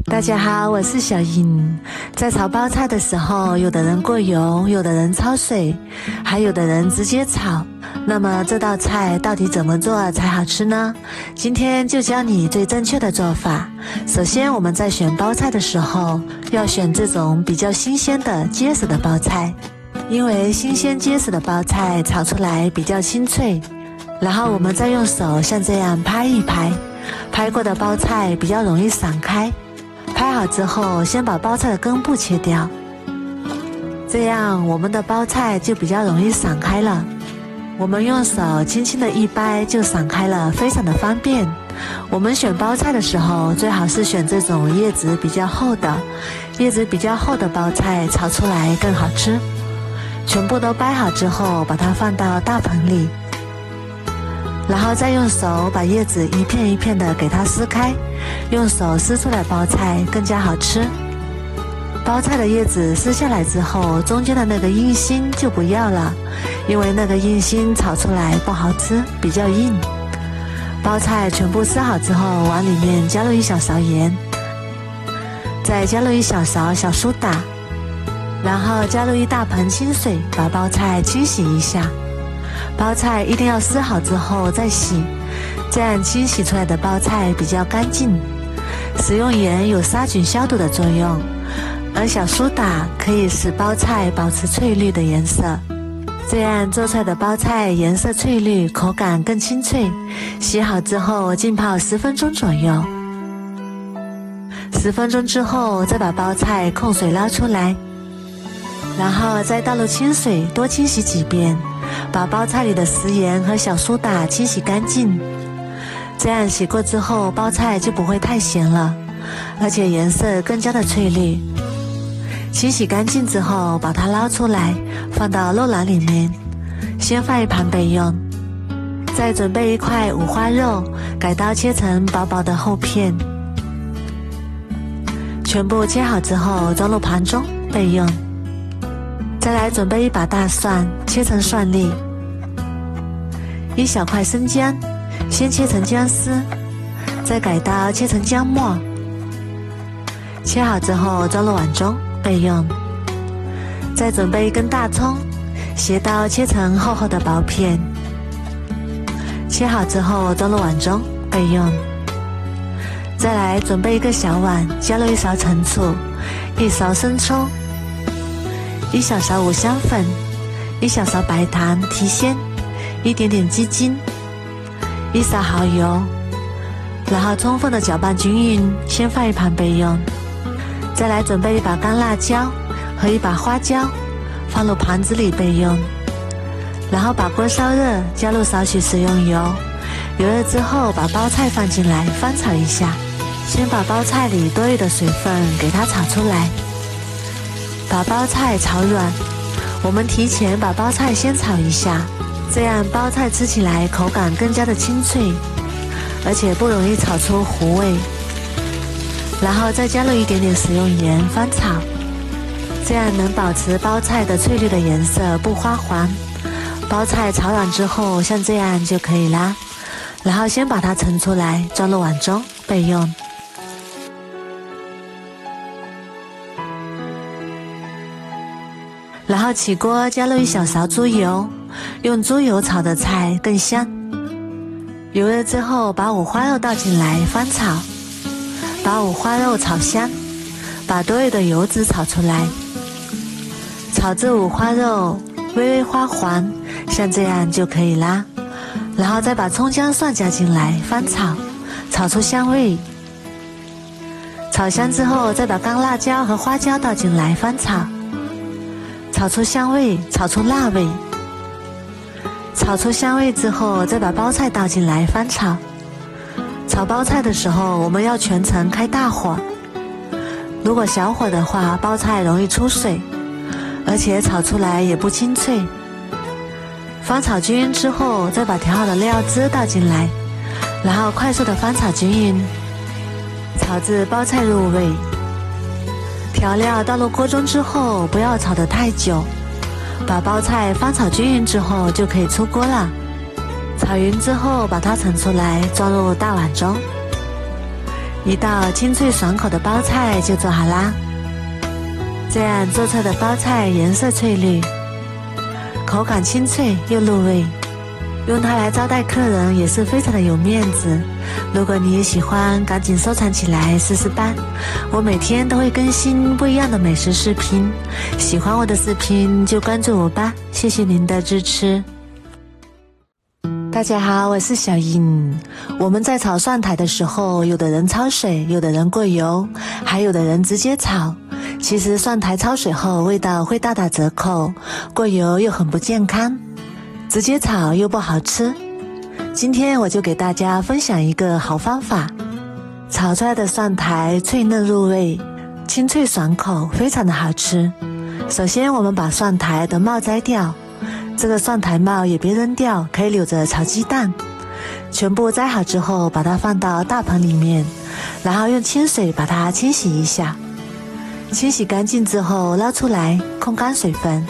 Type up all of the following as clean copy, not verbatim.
大家好，我是小颖。在炒包菜的时候，有的人过油，有的人焯水，还有的人直接炒。那么这道菜到底怎么做才好吃呢？今天就教你最正确的做法。首先，我们在选包菜的时候，要选这种比较新鲜的、结实的包菜，因为新鲜结实的包菜炒出来比较清脆。然后我们再用手像这样拍一拍，拍过的包菜比较容易散开。拍好之后，先把包菜的根部切掉，这样我们的包菜就比较容易散开了。我们用手轻轻的一掰就散开了，非常的方便。我们选包菜的时候，最好是选这种叶子比较厚的，叶子比较厚的包菜炒出来更好吃。全部都掰好之后，把它放到大盆里，然后再用手把叶子一片一片的给它撕开，用手撕出来包菜更加好吃。包菜的叶子撕下来之后，中间的那个硬心就不要了，因为那个硬心炒出来不好吃，比较硬。包菜全部撕好之后，往里面加入1小勺盐，再加入1小勺小苏打，然后加入1大盆清水，把包菜清洗一下。包菜一定要撕好之后再洗，这样清洗出来的包菜比较干净。使用盐有杀菌消毒的作用，而小苏打可以使包菜保持翠绿的颜色，这样做出来的包菜颜色翠绿，口感更清脆。洗好之后浸泡10分钟左右，10分钟之后再把包菜控水捞出来，然后再倒入清水，多清洗几遍，把包菜里的食盐和小苏打清洗干净。这样洗过之后，包菜就不会太咸了，而且颜色更加的翠绿。清洗干净之后，把它捞出来，放到肉篮里面，先放一旁备用。再准备1块五花肉，改刀切成薄薄的厚片，全部切好之后装入盘中备用。再来准备1把大蒜，切成蒜粒，1小块生姜，先切成姜丝，再改刀切成姜末，切好之后装入碗中备用。再准备1根大葱，斜刀切成厚厚的薄片，切好之后装入碗中备用。再来准备1个小碗，加入1勺陈醋，1勺生抽，1小勺五香粉，1小勺白糖提鲜，1点点鸡精，1勺蚝油，然后充分的搅拌均匀，先放一旁备用。再来准备1把干辣椒和1把花椒，放入盘子里备用。然后把锅烧热，加入少许食用油，油热之后把包菜放进来翻炒一下，先把包菜里多余的水分给它炒出来，把包菜炒软。我们提前把包菜先炒一下，这样包菜吃起来口感更加的清脆，而且不容易炒出糊味。然后再加入1点点食用盐翻炒，这样能保持包菜的翠绿的颜色，不花黄。包菜炒软之后像这样就可以啦，然后先把它盛出来，装入碗中备用。然后起锅加入1小勺猪油，用猪油炒的菜更香。油热之后把五花肉倒进来翻炒，把五花肉炒香，把多余的油脂炒出来，炒至五花肉微微花黄，像这样就可以啦。然后再把葱姜蒜加进来翻炒，炒出香味。炒香之后再把干辣椒和花椒倒进来翻炒，炒出香味，炒出辣味。炒出香味之后再把包菜倒进来翻炒。炒包菜的时候我们要全程开大火，如果小火的话包菜容易出水，而且炒出来也不清脆。翻炒均匀之后再把调好的料汁倒进来，然后快速的翻炒均匀，炒至包菜入味。调料倒入锅中之后不要炒得太久，把包菜翻炒均匀之后就可以出锅了。炒匀之后把它盛出来，装入大碗中。一道清脆爽口的包菜就做好啦。这样做出的包菜颜色翠绿，口感清脆又入味，用它来招待客人也是非常的有面子。如果你也喜欢，赶紧收藏起来试试吧。我每天都会更新不一样的美食视频，喜欢我的视频就关注我吧，谢谢您的支持。大家好，我是小英。我们在炒蒜苔的时候，有的人焯水，有的人过油，还有的人直接炒。其实蒜苔焯水后味道会大打折扣，过油又很不健康，直接炒又不好吃。今天我就给大家分享一个好方法，炒出来的蒜苔脆嫩入味，清脆爽口，非常的好吃。首先我们把蒜苔的帽摘掉，这个蒜苔帽也别扔掉，可以留着炒鸡蛋。全部摘好之后，把它放到大盆里面，然后用清水把它清洗一下。清洗干净之后捞出来，控干水分，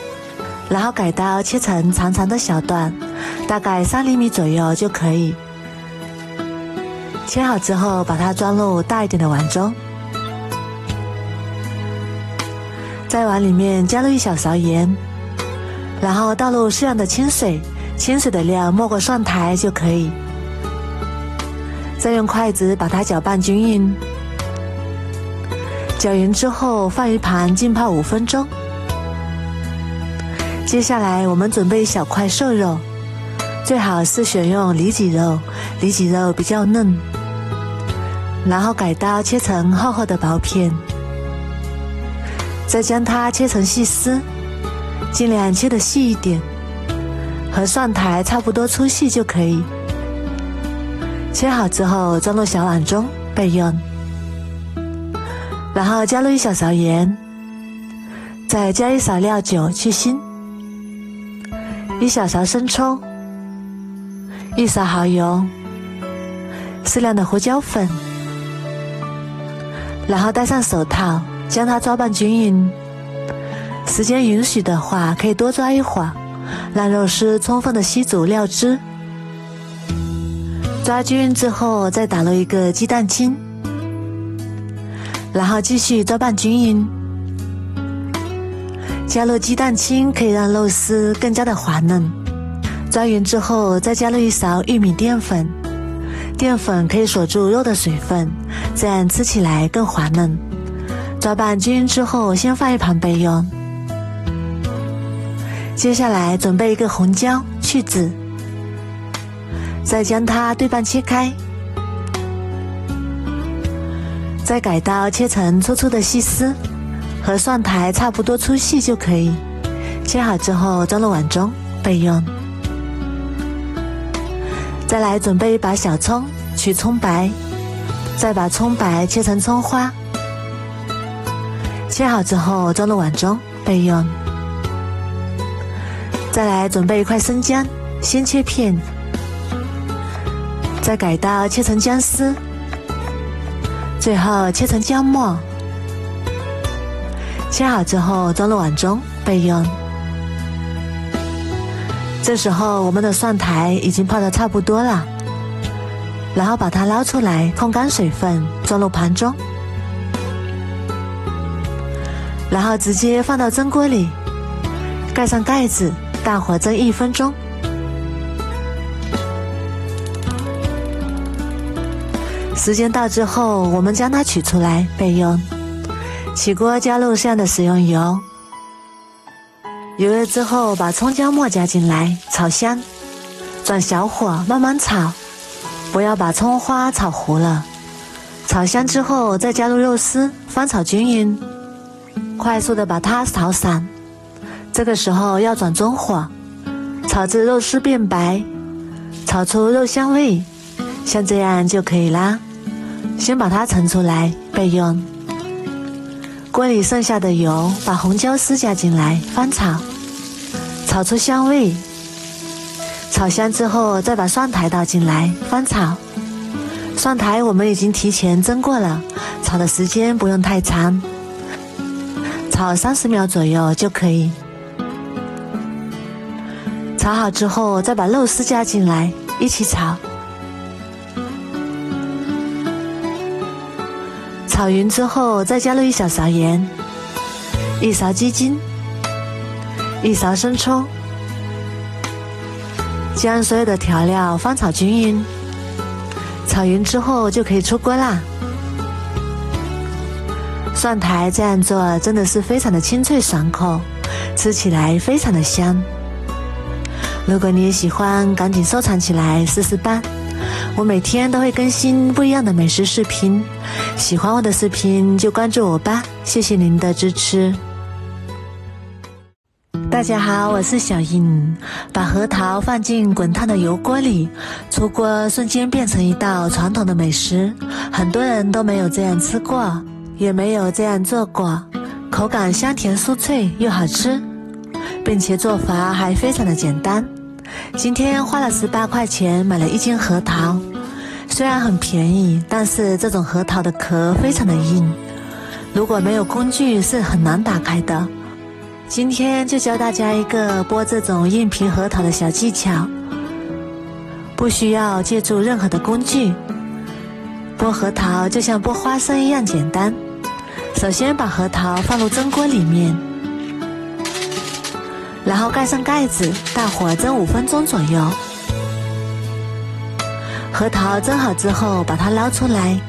然后改刀切成长长的小段，大概3厘米左右就可以。切好之后，把它装入大一点的碗中，在碗里面加入1小勺盐，然后倒入适量的清水，清水的量没过蒜苔就可以。再用筷子把它搅拌均匀，搅匀之后放一旁浸泡5分钟。接下来我们准备一小块瘦肉，最好是选用里脊肉，里脊肉比较嫩，然后改刀切成厚厚的薄片，再将它切成细丝，尽量切得细一点，和蒜苔差不多粗细就可以。切好之后装入小碗中备用，然后加入1小勺盐，再加1勺料酒去腥，1小勺生抽，1勺蚝油，适量的胡椒粉，然后戴上手套将它抓拌均匀。时间允许的话可以多抓一会儿，让肉丝充分的吸足料汁。抓均匀之后再打入一个鸡蛋清，然后继续抓拌均匀。加入鸡蛋清可以让肉丝更加的滑嫩。抓匀之后再加入1勺玉米淀粉，淀粉可以锁住肉的水分，这样吃起来更滑嫩。抓拌均匀之后先放一旁备用。接下来准备一个红椒去籽，再将它对半切开，再改刀切成粗粗的细丝，和蒜苔差不多粗细就可以。切好之后装入碗中备用。再来准备一把小葱，取葱白，再把葱白切成葱花，切好之后装入碗中备用。再来准备一块生姜，先切片，再改刀切成姜丝，最后切成姜末。切好之后装入碗中备用。这时候我们的蒜苔已经泡得差不多了，然后把它捞出来，控干水分，装入盘中，然后直接放到蒸锅里，盖上盖子，大火蒸1分钟。时间到之后，我们将它取出来备用。起锅加入适量的食用油，油热之后把葱姜末加进来，炒香，转小火慢慢炒，不要把葱花炒糊了。炒香之后再加入肉丝，翻炒均匀，快速的把它炒散。这个时候要转中火，炒至肉丝变白，炒出肉香味，像这样就可以啦。先把它盛出来备用。锅里剩下的油，把红椒丝加进来翻炒，炒出香味。炒香之后再把蒜苔倒进来翻炒。蒜苔我们已经提前蒸过了，炒的时间不用太长，炒30秒左右就可以。炒好之后再把肉丝加进来一起炒。炒匀之后，再加入1小勺盐，1勺鸡精，1勺生抽，将所有的调料翻炒均匀。炒匀之后就可以出锅啦。蒜苔这样做真的是非常的清脆爽口，吃起来非常的香。如果你也喜欢，赶紧收藏起来试试吧。我每天都会更新不一样的美食视频，喜欢我的视频就关注我吧，谢谢您的支持。大家好，我是小英。把核桃放进滚烫的油锅里，出锅瞬间变成一道传统的美食，很多人都没有这样吃过，也没有这样做过，口感香甜酥脆又好吃，并且做法还非常的简单。今天花了18块钱买了1斤核桃，虽然很便宜，但是这种核桃的壳非常的硬，如果没有工具是很难打开的。今天就教大家一个剥这种硬皮核桃的小技巧，不需要借助任何的工具，剥核桃就像剥花生一样简单。首先把核桃放入蒸锅里面，然后盖上盖子，大火蒸5分钟左右。核桃蒸好之后，把它捞出来，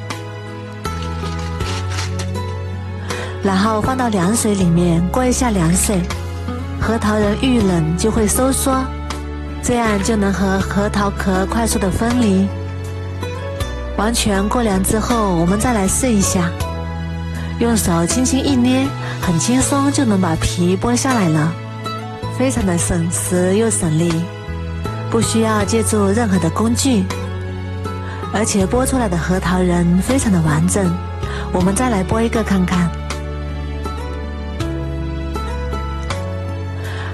然后放到凉水里面过一下凉水，核桃仁遇冷就会收缩，这样就能和核桃壳快速的分离。完全过凉之后，我们再来试一下，用手轻轻一捏，很轻松就能把皮剥下来了，非常的省时又省力，不需要借助任何的工具，而且剥出来的核桃仁非常的完整。我们再来剥一个看看，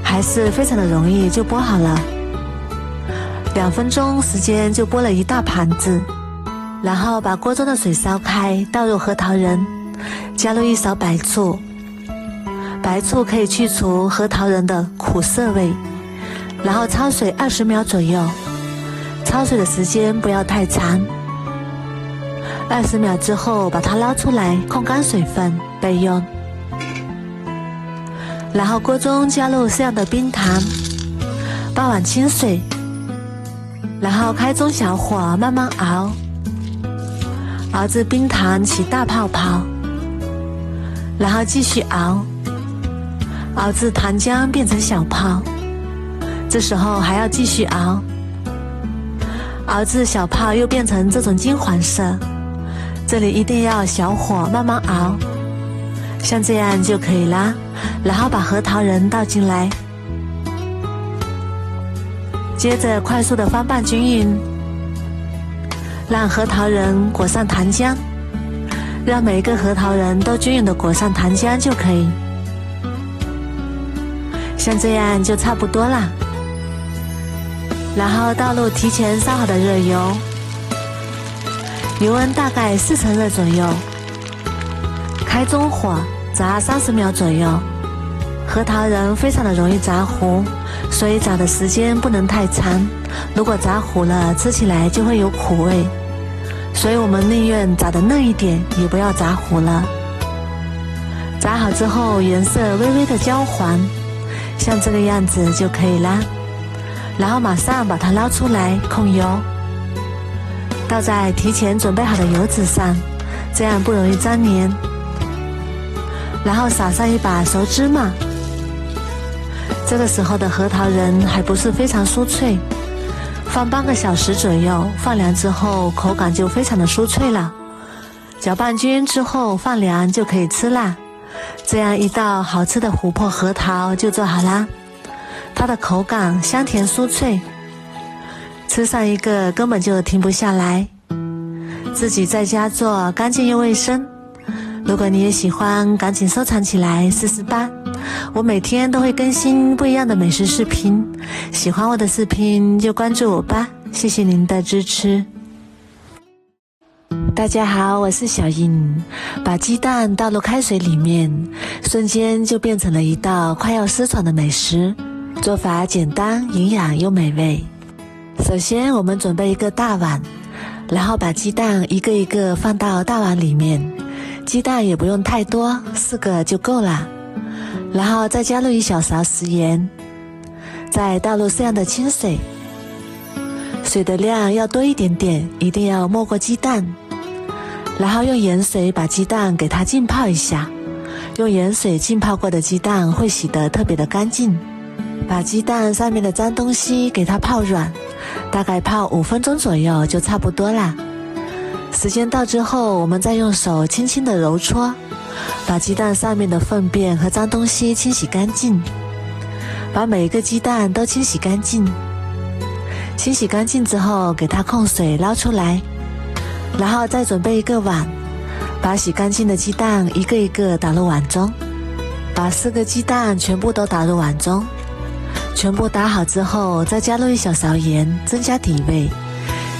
还是非常的容易就剥好了，2分钟时间就剥了一大盘子。然后把锅中的水烧开，倒入核桃仁，加入1勺白醋，白醋可以去除核桃仁的苦涩味，然后焯水20秒左右，焯水的时间不要太长。20秒之后把它捞出来，控干水分备用。然后锅中加入适量的冰糖，半碗清水，然后开中小火慢慢熬，熬至冰糖起大泡泡，然后继续熬，熬至糖浆变成小泡，这时候还要继续熬，熬至小泡又变成这种金黄色，这里一定要小火慢慢熬，像这样就可以啦。然后把核桃仁倒进来，接着快速的翻拌均匀，让核桃仁裹上糖浆，让每一个核桃仁都均匀的裹上糖浆就可以，像这样就差不多啦。然后倒入提前烧好的热油，油温大概4成热左右，开中火炸30秒左右。核桃仁非常的容易炸糊，所以炸的时间不能太长，如果炸糊了吃起来就会有苦味，所以我们宁愿炸得嫩一点，也不要炸糊了。炸好之后颜色微微的焦黄，像这个样子就可以啦。然后马上把它捞出来，控油，倒在提前准备好的油脂上，这样不容易粘黏。然后撒上一把熟芝麻，这个时候的核桃仁还不是非常酥脆，放半个小时左右，放凉之后口感就非常的酥脆了。搅拌均匀之后放凉就可以吃啦。这样一道好吃的琥珀核桃就做好啦，它的口感香甜酥脆，吃上一个根本就停不下来，自己在家做干净又卫生。如果你也喜欢，赶紧收藏起来试试吧。我每天都会更新不一样的美食视频，喜欢我的视频就关注我吧，谢谢您的支持。大家好，我是小英。把鸡蛋倒入开水里面，瞬间就变成了一道快要失传的美食，做法简单，营养又美味。首先我们准备一个大碗，然后把鸡蛋一个一个放到大碗里面，鸡蛋也不用太多，4个就够了。然后再加入1小勺食盐，再倒入适量的清水，水的量要多一点点，一定要没过鸡蛋。然后用盐水把鸡蛋给它浸泡一下，用盐水浸泡过的鸡蛋会洗得特别的干净。把鸡蛋上面的脏东西给它泡软，大概泡5分钟左右就差不多啦。时间到之后，我们再用手轻轻的揉搓，把鸡蛋上面的粪便和脏东西清洗干净，把每一个鸡蛋都清洗干净。清洗干净之后，给它控水捞出来，然后再准备一个碗，把洗干净的鸡蛋一个一个打入碗中，把4个鸡蛋全部都打入碗中。全部打好之后，再加入1小勺盐，增加底味，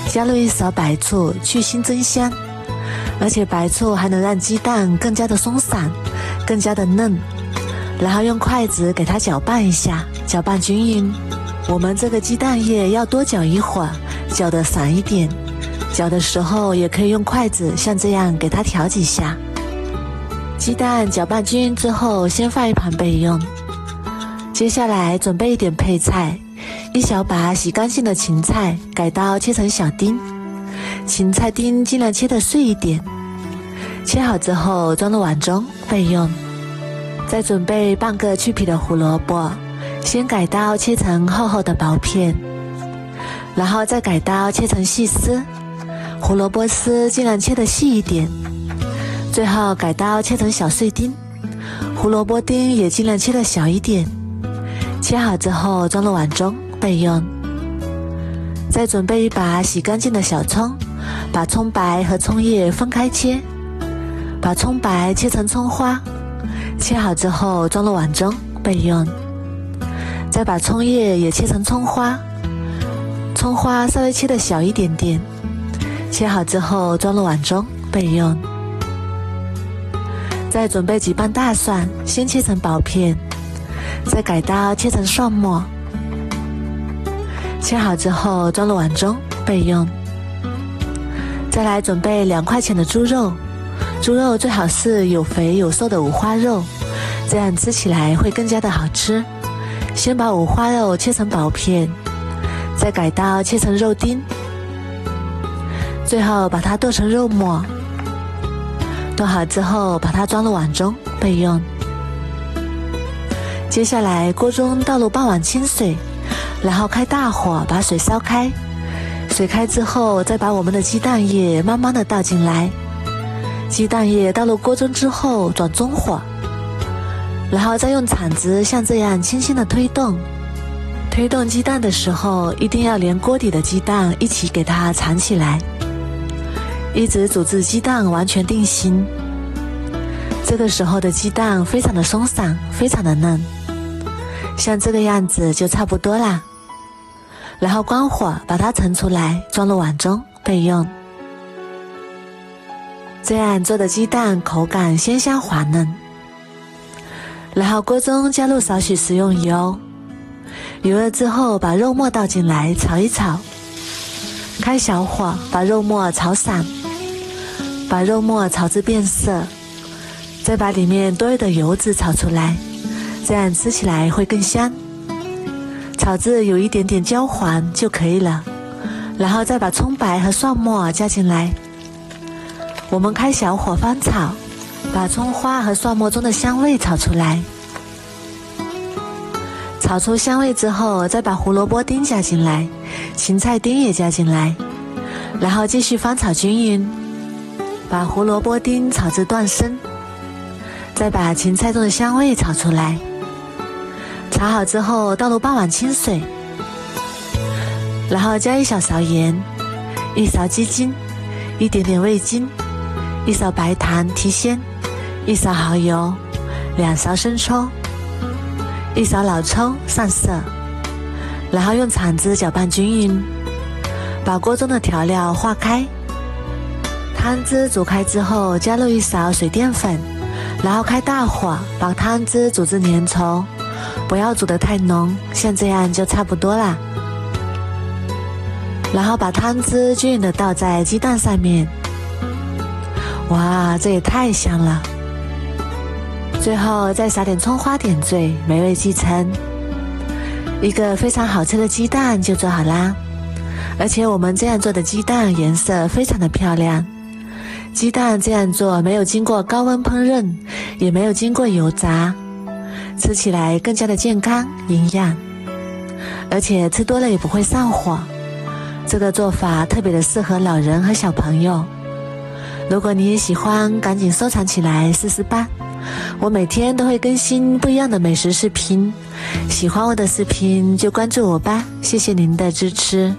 加入1勺白醋，去腥增香。而且白醋还能让鸡蛋更加的松散，更加的嫩。然后用筷子给它搅拌一下，搅拌均匀。我们这个鸡蛋液要多搅一会儿，搅得散一点。搅的时候也可以用筷子像这样给它调几下。鸡蛋搅拌均匀之后，先放一旁备用。接下来准备一点配菜，1小把洗干净的芹菜，改刀切成小丁，芹菜丁尽量切得碎一点。切好之后装入碗中备用。再准备半个去皮的胡萝卜，先改刀切成厚厚的薄片，然后再改刀切成细丝，胡萝卜丝尽量切得细一点。最后改刀切成小碎丁，胡萝卜丁也尽量切得小一点。切好之后装入碗中备用。再准备一把洗干净的小葱，把葱白和葱叶分开切，把葱白切成葱花，切好之后装入碗中备用。再把葱叶也切成葱花，葱花稍微切得小一点点，切好之后装入碗中备用。再准备几瓣大蒜，先切成薄片，再改刀切成蒜末，切好之后装入碗中备用。再来准备2块钱的猪肉，猪肉最好是有肥有瘦的五花肉，这样吃起来会更加的好吃。先把五花肉切成薄片，再改刀切成肉丁，最后把它剁成肉末。剁好之后把它装入碗中备用。接下来锅中倒入半碗清水，然后开大火把水烧开。水开之后，再把我们的鸡蛋液慢慢的倒进来。鸡蛋液倒入锅中之后转中火，然后再用铲子像这样轻轻的推动。推动鸡蛋的时候，一定要连锅底的鸡蛋一起给它缠起来，一直煮至鸡蛋完全定型。这个时候的鸡蛋非常的松散，非常的嫩，像这个样子就差不多啦。然后关火把它盛出来，装入碗中备用。这样做的鸡蛋口感鲜香滑嫩。然后锅中加入少许食用油，油热之后把肉末倒进来炒一炒，开小火把肉末炒散，把肉末炒至变色，再把里面多余的油脂炒出来，这样吃起来会更香。炒至有一点点焦黄就可以了，然后再把葱白和蒜末加进来。我们开小火翻炒，把葱花和蒜末中的香味炒出来。炒出香味之后，再把胡萝卜丁加进来，芹菜丁也加进来，然后继续翻炒均匀，把胡萝卜丁炒至断生，再把芹菜中的香味炒出来。炒好之后倒入半碗清水，然后加1小勺盐，1勺鸡精，一点点味精，1勺白糖提鲜，1勺蚝油，2勺生抽，1勺老抽上色，然后用铲子搅拌均匀，把锅中的调料化开。汤汁煮开之后加入1勺水淀粉，然后开大火把汤汁煮至粘稠，不要煮得太浓，像这样就差不多啦。然后把汤汁均匀的倒在鸡蛋上面。哇，这也太香了！最后再撒点葱花点缀，美味继承。一个非常好吃的鸡蛋就做好啦，而且我们这样做的鸡蛋颜色非常的漂亮。鸡蛋这样做没有经过高温烹饪，也没有经过油炸，吃起来更加的健康营养，而且吃多了也不会上火。这个做法特别的适合老人和小朋友。如果你也喜欢，赶紧收藏起来试试吧。我每天都会更新不一样的美食视频，喜欢我的视频就关注我吧，谢谢您的支持。